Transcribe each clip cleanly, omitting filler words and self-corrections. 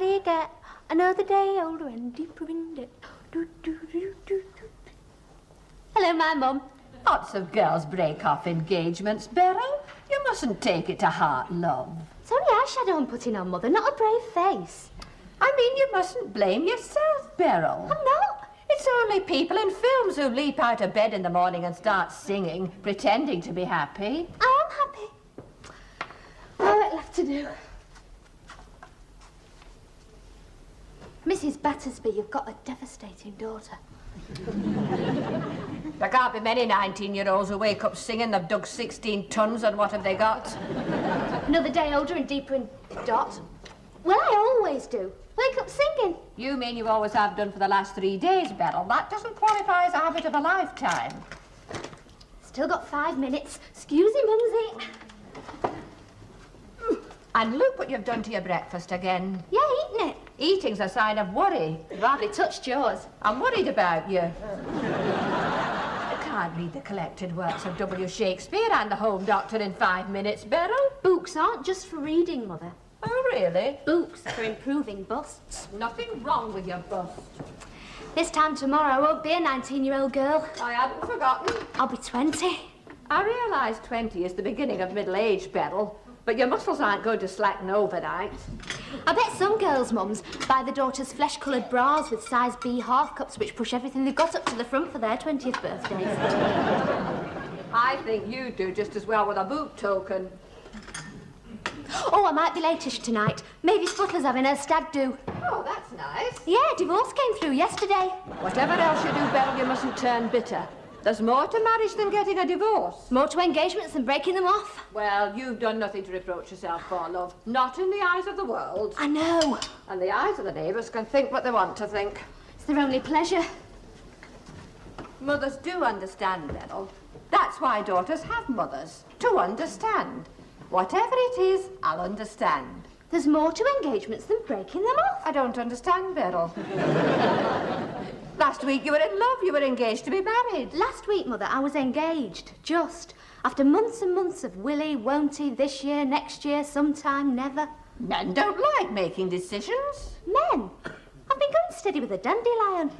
do you get another day older and deeper in debt? Hello, my mum. Lots of girls break off engagements, Beryl. You mustn't take it to heart, love. It's only eyeshadow I'm putting on, Mother, not a brave face. I mean, you mustn't blame yourself, Beryl. I'm not. It's only people in films who leap out of bed in the morning and start singing, pretending to be happy. I am happy. All right, left to do. Mrs. Battersby, you've got a devastating daughter. There can't be many 19-year-olds who wake up singing they've dug 16 tons and what have they got? Another day older and deeper in dot. Well, I always do. Wake up singing. You mean you always have done for the last 3 days, Beryl? That doesn't qualify as a habit of a lifetime. Still got 5 minutes. Excuse me, Mumsy. And look what you've done to your breakfast again. Yeah, eating it. Eating's a sign of worry. You've hardly touched yours. I'm worried about you. I can't read the collected works of W. Shakespeare and the Home Doctor in 5 minutes, Beryl. Books aren't just for reading, Mother. Oh, really? Books are for improving busts. Nothing wrong with your bust. This time tomorrow, I won't be a 19-year-old girl. I hadn't forgotten. I'll be 20. I realise 20 is the beginning of middle age, Beryl, but your muscles aren't going to slacken overnight. I bet some girls' mums buy the daughters flesh-coloured bras with size B half cups which push everything they've got up to the front for their 20th birthdays. I think you do just as well with a boob token. Oh, I might be latish tonight. Mavis Butler's having her stag do. Oh, that's nice. Yeah, divorce came through yesterday. Whatever else you do, Beryl, you mustn't turn bitter. There's more to marriage than getting a divorce. More to engagements than breaking them off. Well, you've done nothing to reproach yourself for, love. Not in the eyes of the world. I know. And the eyes of the neighbours can think what they want to think. It's their only pleasure. Mothers do understand, Beryl. That's why daughters have mothers. To understand. Whatever it is, I'll understand. There's more to engagements than breaking them off. I don't understand, Beryl. Last week you were in love. You were engaged to be married. Last week, Mother, I was engaged. Just. After months and months of will he, won't he, this year, next year, sometime, never. Men don't like making decisions. Men? I've been going steady with a dandelion.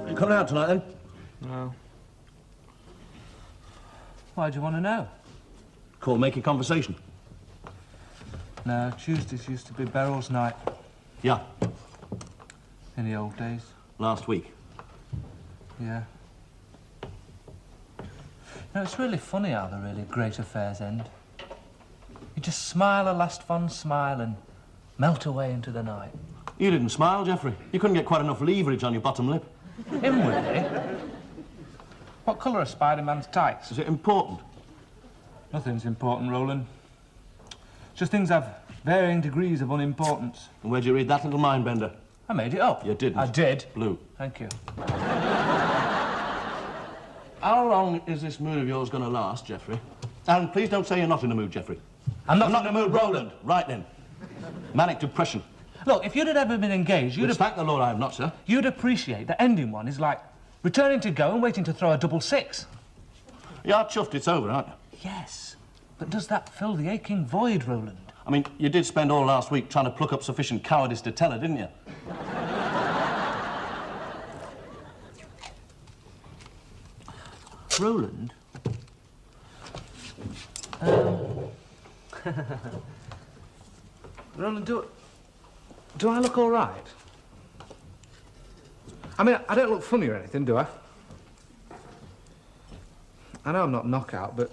You coming out tonight, then? No. Why do you want to know? Call making conversation. No, Tuesdays used to be Beryl's night. Yeah. In the old days. Last week. Yeah. No, it's really funny how the really great affairs end. You just smile a last fond smile and melt away into the night. You didn't smile, Geoffrey. You couldn't get quite enough leverage on your bottom lip. Inwardly? What colour are Spider-Man's tights? Is it important? Nothing's important, Roland. Just things have varying degrees of unimportance. And where'd you read that little mind-bender? I made it up. You didn't. I did. Blue. Thank you. How long is this mood of yours going to last, Geoffrey? And please don't say you're not in the mood, Geoffrey. I'm not in the mood, Roland. Right then. Manic depression. Look, if you'd had ever been engaged, you'd Thank the Lord I have not, sir. You'd appreciate that ending one is like returning to go and waiting to throw a double six. You are chuffed it's over, aren't you? Yes, but does that fill the aching void, Roland? I mean, you did spend all last week trying to pluck up sufficient cowardice to tell her, didn't you? Roland? Roland, do I look all right? I mean, I don't look funny or anything, do I? I know I'm not knockout, but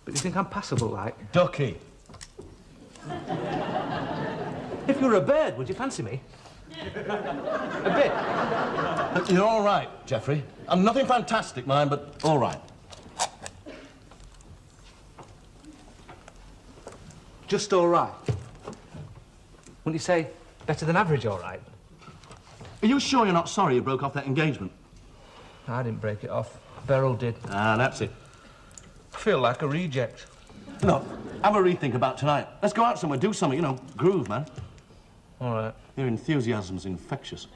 you think I'm passable, like? Ducky. If you were a bird, would you fancy me? A bit. But you're all right, Geoffrey. I'm nothing fantastic, mind, but all right. Just all right. Wouldn't you say better than average all right? Are you sure you're not sorry you broke off that engagement? I didn't break it off. Beryl did. Ah, that's it. I feel like a reject. Look, have a rethink about tonight. Let's go out somewhere, do something, you know, groove, man. All right. Your enthusiasm's infectious.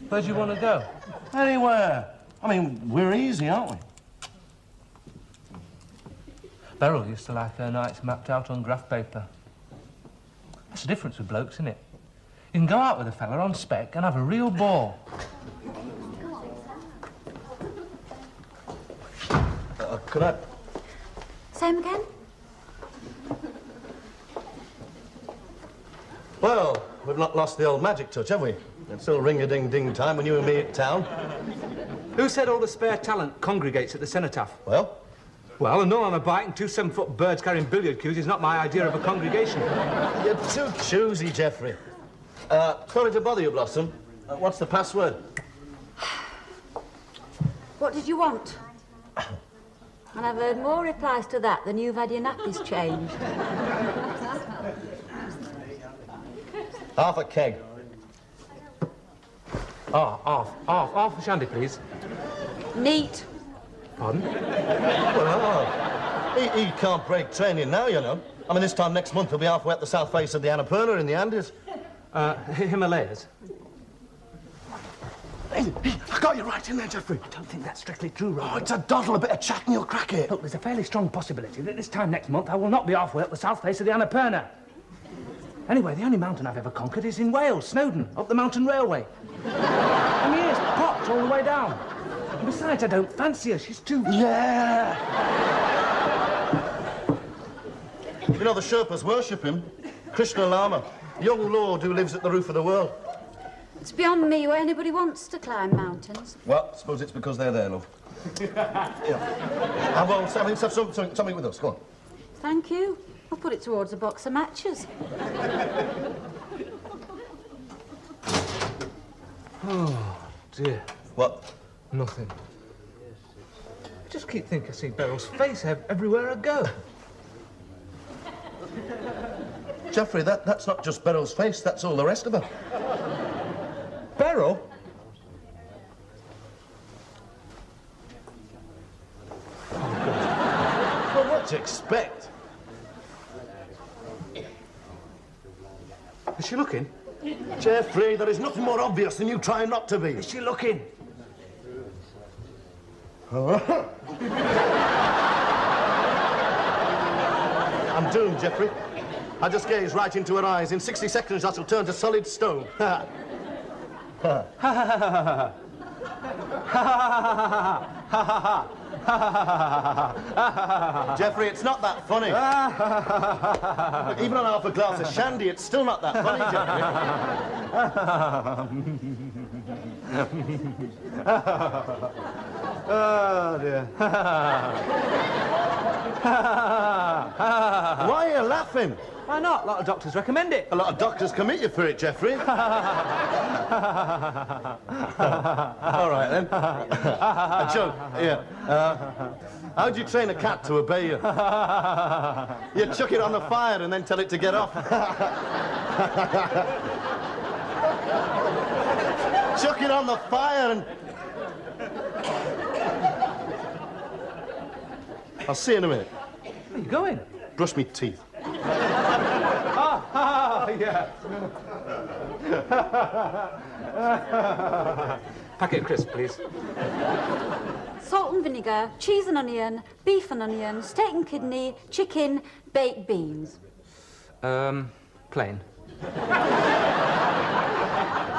Where do you want to go? Anywhere. I mean, we're easy, aren't we? Beryl used to like her nights mapped out on graph paper. That's the difference with blokes, isn't it? You can go out with a fella on spec and have a real ball. Could I? Same again? Well, we've not lost the old magic touch, have we? It's still ring-a-ding-ding time when you and me at town. Who said all the spare talent congregates at the cenotaph? Well? Well, a null on a bike and 2 7-foot birds carrying billiard cues is not my idea of a congregation. You're too choosy, Geoffrey. Sorry to bother you, Blossom. What's the password? What did you want? And I've heard more replies to that than you've had your nappies changed. Half a keg. Half a shandy, please. Neat. Pardon? Well, he can't break training now, you know. I mean, this time next month he'll be halfway up the south face of the Annapurna in the Andes. Himalayas. Hey, I got you right in there, Geoffrey. I don't think that's strictly true, Robert. Oh, it's a doddle, a bit of chat and you'll crack it. Look, there's a fairly strong possibility that this time next month I will not be halfway up the south face of the Annapurna. Anyway, the only mountain I've ever conquered is in Wales, Snowdon, up the mountain railway. And here's popped all the way down. And besides, I don't fancy her. She's too... Yeah! You know, the Sherpas worship him. Krishna Lama, young lord who lives at the roof of the world. It's beyond me why anybody wants to climb mountains. Well, I suppose it's because they're there, love. Yeah. Well, let's have something with us. Go on. Thank you. I'll put it towards a box of matches. Oh, dear. What? Nothing. I just keep thinking I see Beryl's face everywhere I go. Geoffrey, that's not just Beryl's face, that's all the rest of her. Beryl? Well, what to expect? Is she looking? Geoffrey, there is nothing more obvious than you trying not to be. Is she looking? I'm doomed, Geoffrey. I just gaze right into her eyes. In 60 seconds, I shall turn to solid stone. Geoffrey, it's not that funny. Look, even on half a glass of shandy, it's still not that funny, Geoffrey. Oh, dear. Why are you laughing? Why not? A lot of doctors recommend it. A lot of doctors commit you for it, Geoffrey. All right, then. A joke. Here. How do you train a cat to obey you? You chuck it on the fire and then tell it to get off. Chuck it on the fire and... I'll see you in a minute. Where are you going? Brush me teeth. Yeah. Packet of crisps, please. Salt and vinegar, cheese and onion, beef and onion, steak and kidney, chicken, baked beans. Plain.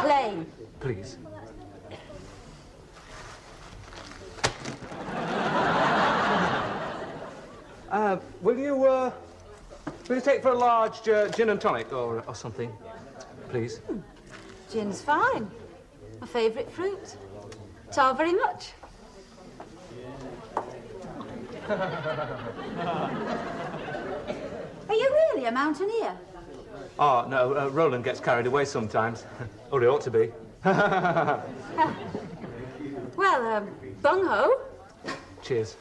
Plain. Please. Will you take for a large gin and tonic or something, please? Gin's fine. My favourite fruit. Ta very much. Are you really a mountaineer? Oh, no, Roland gets carried away sometimes. Or he ought to be. Well, bung-ho. Cheers.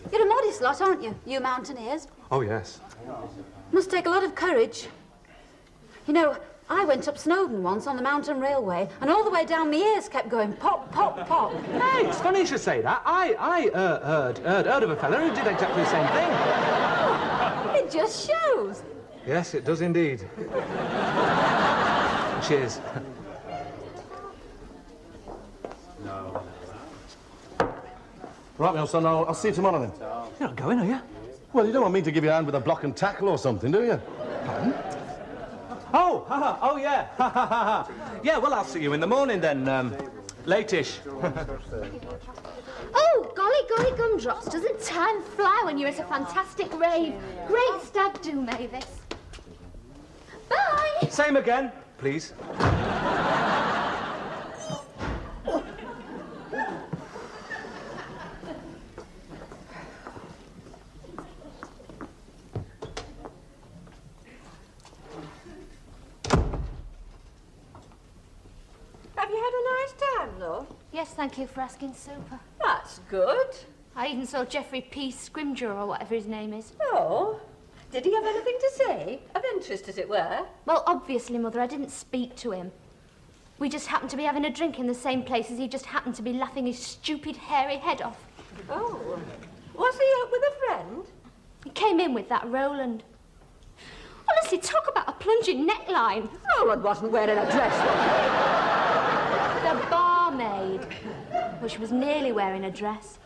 You're a modest lot, aren't you, you mountaineers? Oh, yes. Must take a lot of courage. You know, I went up Snowdon once on the mountain railway, and all the way down my ears kept going pop, pop, pop. Hey, it's funny you should say that. I heard of a fella who did exactly the same thing. It just shows. Yes, it does indeed. Cheers. Right, my old son, I'll see you tomorrow then. You're not going, are you? Well, you don't want me to give you a hand with a block and tackle or something, do you? Pardon? Oh, yeah. Yeah, well, I'll see you in the morning then, late-ish. Oh, golly gumdrops, doesn't time fly when you're at a fantastic rave? Great stag do, Mavis. Bye! Same again, please. Have you had a nice time, though? Yes, thank you for asking, Super. That's good. I even saw Geoffrey P. Scrimgeour, or whatever his name is. Oh, did he have anything to say? Of interest, as it were? Well, obviously, Mother, I didn't speak to him. We just happened to be having a drink in the same place as he just happened to be laughing his stupid, hairy head off. Oh. Was he out with a friend? He came in with that Roland. Honestly, talk about a plunging neckline. Roland wasn't wearing a dress, was The barmaid. Well, she was nearly wearing a dress.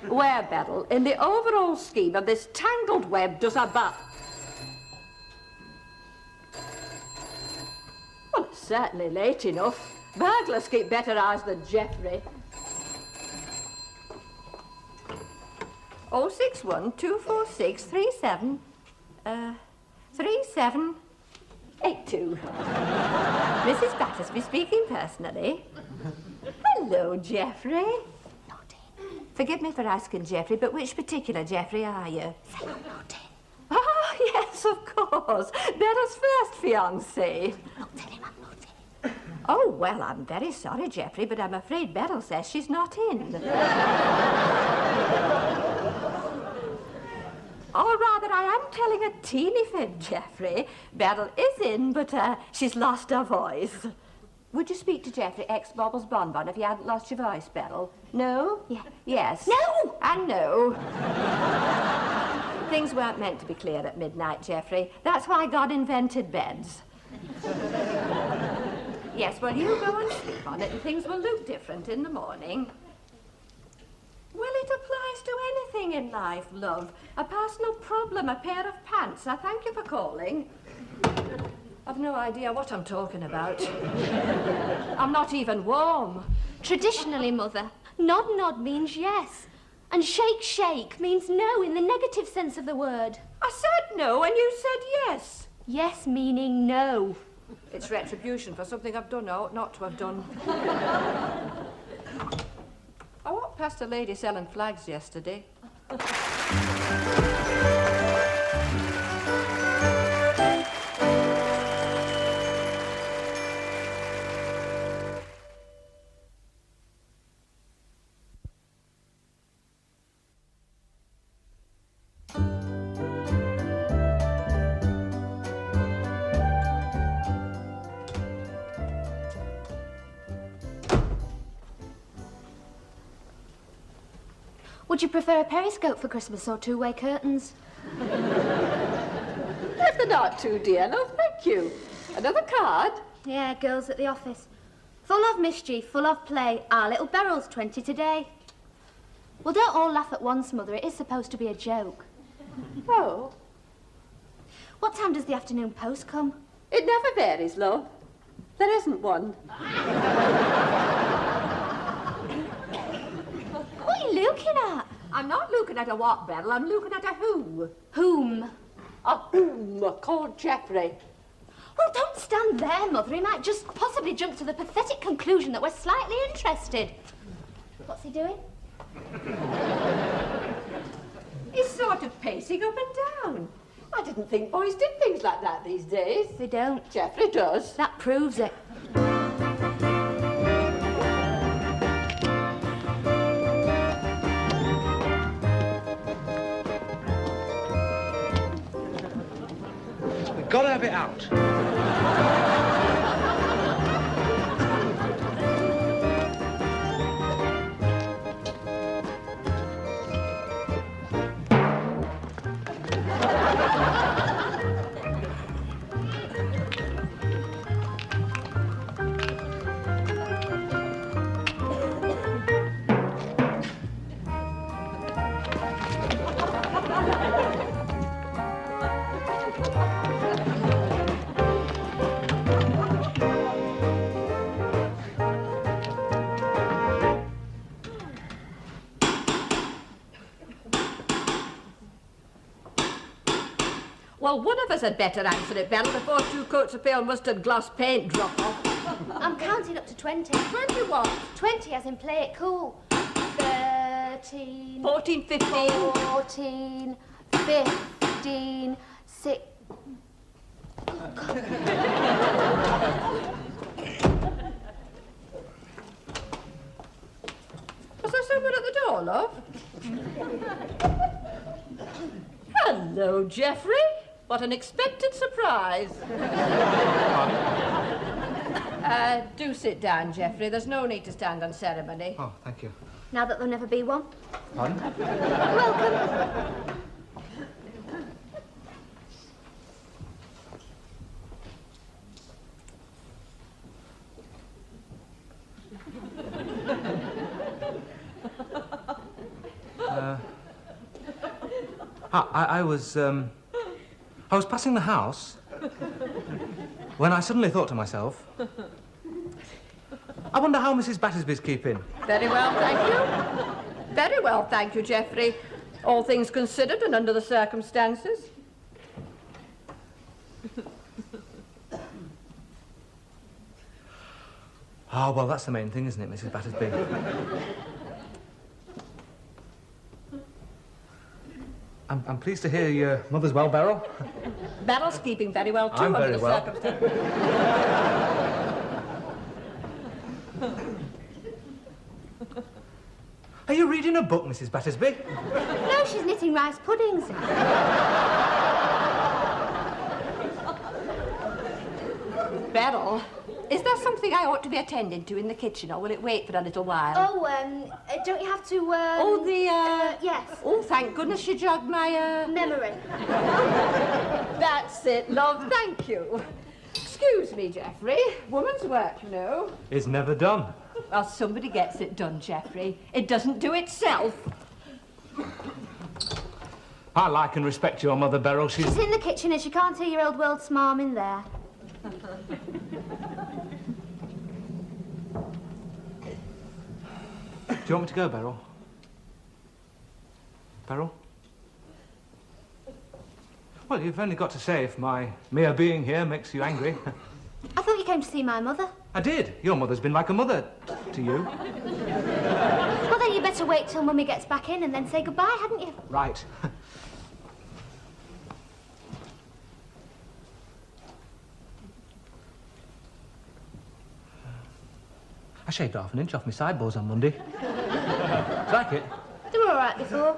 he? Where, Beryl, in the overall scheme of this tangled web, does a Well, it's certainly late enough. Burglars keep better eyes than Geoffrey. 061 246 3782. Mrs. Battersby speaking personally. Hello, Geoffrey. Forgive me for asking, Geoffrey, but which particular Geoffrey are you? Say I'm not in. Oh, yes, of course. Beryl's first fiancé. Not in him, I'm not in. Oh, well, I'm very sorry, Geoffrey, but I'm afraid Beryl says she's not in. Or rather, I am telling a teeny fib, Geoffrey. Beryl is in, but she's lost her voice. Would you speak to Geoffrey ex-Bobbles Bonbon if you hadn't lost your voice, Beryl? No? Yeah. Yes. No! And no. Things weren't meant to be clear at midnight, Geoffrey. That's why God invented beds. Yes, well, you go and sleep on it and things will look different in the morning. Well, it applies to anything in life, love. A personal problem, a pair of pants. I thank you for calling. I've no idea what I'm talking about. I'm not even warm. Traditionally, Mother, nod nod means yes. And shake shake means no in the negative sense of the word. I said no and you said yes. Yes meaning no. It's retribution for something I've done or ought not to have done. I walked past a lady selling flags yesterday. Would you prefer a periscope for Christmas or two-way curtains? If they're not too dear, no, thank you. Another card? Yeah, girls at the office. Full of mischief, full of play. Our little Beryl's 20 today. Well, don't all laugh at once, Mother. It is supposed to be a joke. Oh. What time does the afternoon post come? It never varies, love. There isn't one. What are you looking at? I'm not looking at a what, Beryl. I'm looking at a who. Whom? A whom called Geoffrey. Well, don't stand there, Mother. He might just possibly jump to the pathetic conclusion that we're slightly interested. What's he doing? He's sort of pacing up and down. I didn't think boys did things like that these days. They don't. Geoffrey does. That proves it. We've got to have it out. Well, one of us had better answer it, Bella, before 2 coats of pale mustard gloss paint drop off. I'm counting up to 20. 20 what? 20 as in play it cool. 13... 14, 15. 14... 15... 6... Was there someone at the door, love? Hello, Geoffrey. What an expected surprise. Do sit down, Geoffrey. There's no need to stand on ceremony. Oh, thank you. Now that there'll never be one. Pardon? Welcome. I was passing the house when I suddenly thought to myself, I wonder how Mrs. Battersby's keeping. Very well, thank you. Very well, thank you, Geoffrey. All things considered and under the circumstances. Oh, well, that's the main thing, isn't it, Mrs. Battersby? I'm pleased to hear your mother's well, Beryl. Beryl's keeping very well, too, I'm under very the well. circumstances. Are you reading a book, Mrs. Battersby? No, she's knitting rice puddings. Beryl, is there something I ought to be attending to in the kitchen, or will it wait for a little while? Oh, don't you have to, yes. Oh, thank goodness you jogged my, Memory. That's it, love, thank you. Excuse me, Geoffrey. Woman's work, you know. It's never done. Well, somebody gets it done, Geoffrey. It doesn't do itself. I like and respect your mother, Beryl. She's in the kitchen and she can't hear your old world smarm in there. Do you want me to go, Beryl? Beryl? Well, you've only got to say if my mere being here makes you angry. I thought you came to see my mother. I did. Your mother's been like a mother to you. Well, then you better wait till Mummy gets back in and then say goodbye, hadn't you? Right. I shaved half an inch off my sideboards on Monday. Do you like it? They were all right before.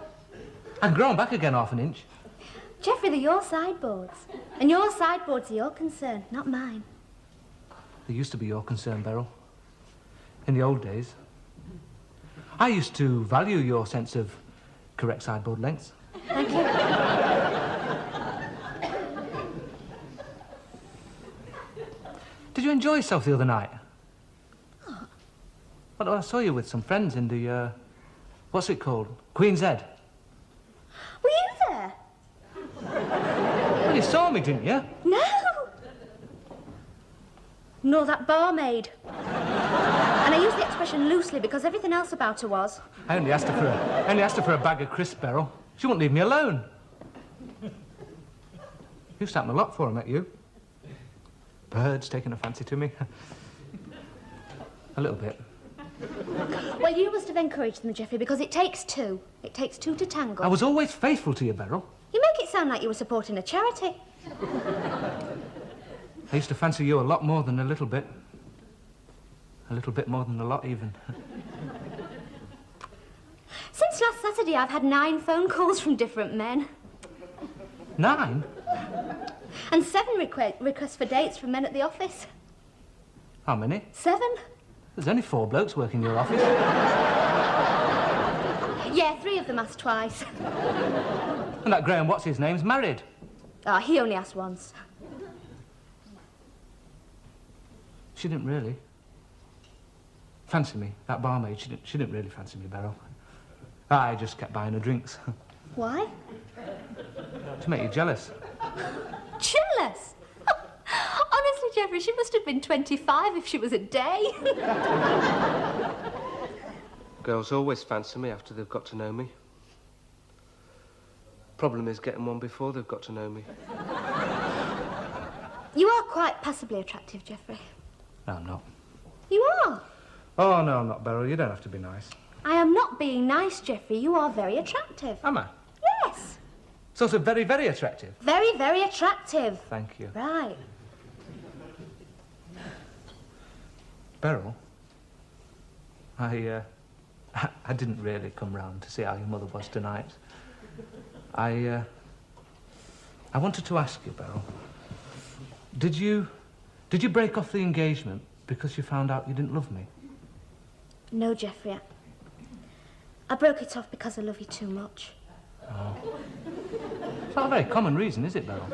I can grow 'em back again half an inch. Geoffrey, they're your sideboards. And your sideboards are your concern, not mine. They used to be your concern, Beryl. In the old days. I used to value your sense of correct sideboard lengths. Thank you. Did you enjoy yourself the other night? Well, I saw you with some friends in the, what's it called? Queen's Head. Were you there? Well, you saw me, didn't you? No. No, that barmaid. And I use the expression loosely because everything else about her was. I only asked her for a bag of crisps, Beryl. She wouldn't leave me alone. You've sat me a lot for 'em, at you. Birds taking a fancy to me. A little bit. Well, you must have encouraged them, Geoffrey, because it takes two. It takes two to tango. I was always faithful to you, Beryl. You make it sound like you were supporting a charity. I used to fancy you a lot more than a little bit. A little bit more than a lot, even. Since last Saturday, I've had 9 phone calls from different men. 9? And 7 requests for dates from men at the office. How many? 7? There's only 4 blokes working in your office. Yeah, 3 of them asked twice. And that Graham, what's his name's married. Oh, he only asked once. She didn't really fancy me, that barmaid. She didn't really fancy me, Beryl. I just kept buying her drinks. Why? To make you jealous. Jealous? Honestly, Geoffrey, she must have been 25 if she was a day. Girls always fancy me after they've got to know me. Problem is getting one before they've got to know me. quite passably attractive, Geoffrey. No, I'm not. You are. Oh, no, I'm not, Beryl. You don't have to be nice. I am not being nice, Geoffrey. You are very attractive. Am I? Yes. Sort of very, very attractive. Very, very attractive. Thank you. Right. Beryl, I didn't really come round to see how your mother was tonight. I wanted to ask you, Beryl, did you break off the engagement because you found out you didn't love me? No, Geoffrey. I broke it off because I love you too much. Oh. It's not a very common reason, is it, Beryl?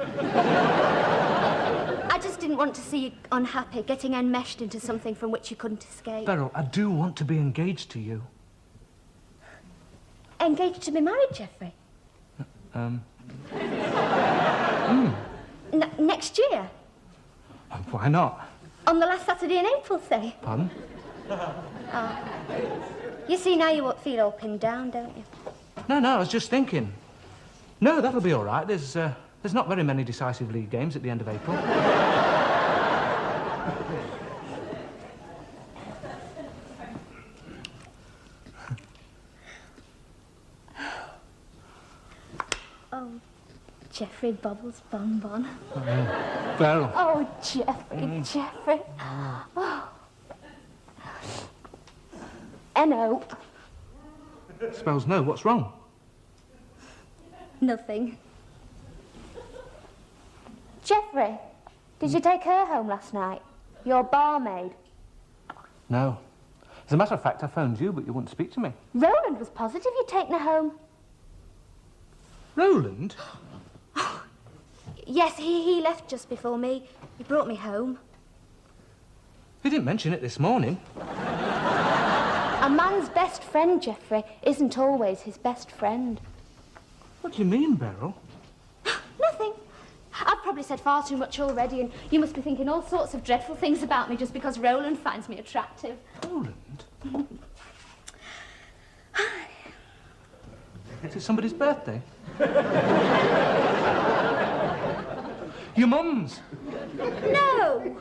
I just didn't want to see you unhappy, getting enmeshed into something from which you couldn't escape. Beryl, I do want to be engaged to you. Engaged to be married, Geoffrey? Next year? Why not? On the last Saturday in April, say. Pardon? Oh. You see, now you won't feel all pinned down, don't you? No, I was just thinking. No, that'll be all right. There's not very many decisive league games at the end of April. Oh, Geoffrey Bubbles Bonbon. Oh, yeah. Beryl. Oh, Geoffrey. Oh. N.O. Spells no. What's wrong? Nothing. Geoffrey, did you take her home last night? Your barmaid? No. As a matter of fact, I phoned you, but you wouldn't speak to me. Roland was positive you'd taken her home. Roland? Yes, he left just before me. He brought me home. He didn't mention it this morning. A man's best friend, Geoffrey, isn't always his best friend. What do you mean, Beryl? Nothing. I've probably said far too much already, and you must be thinking all sorts of dreadful things about me just because Roland finds me attractive. Roland? Is it somebody's birthday? Your mum's? No!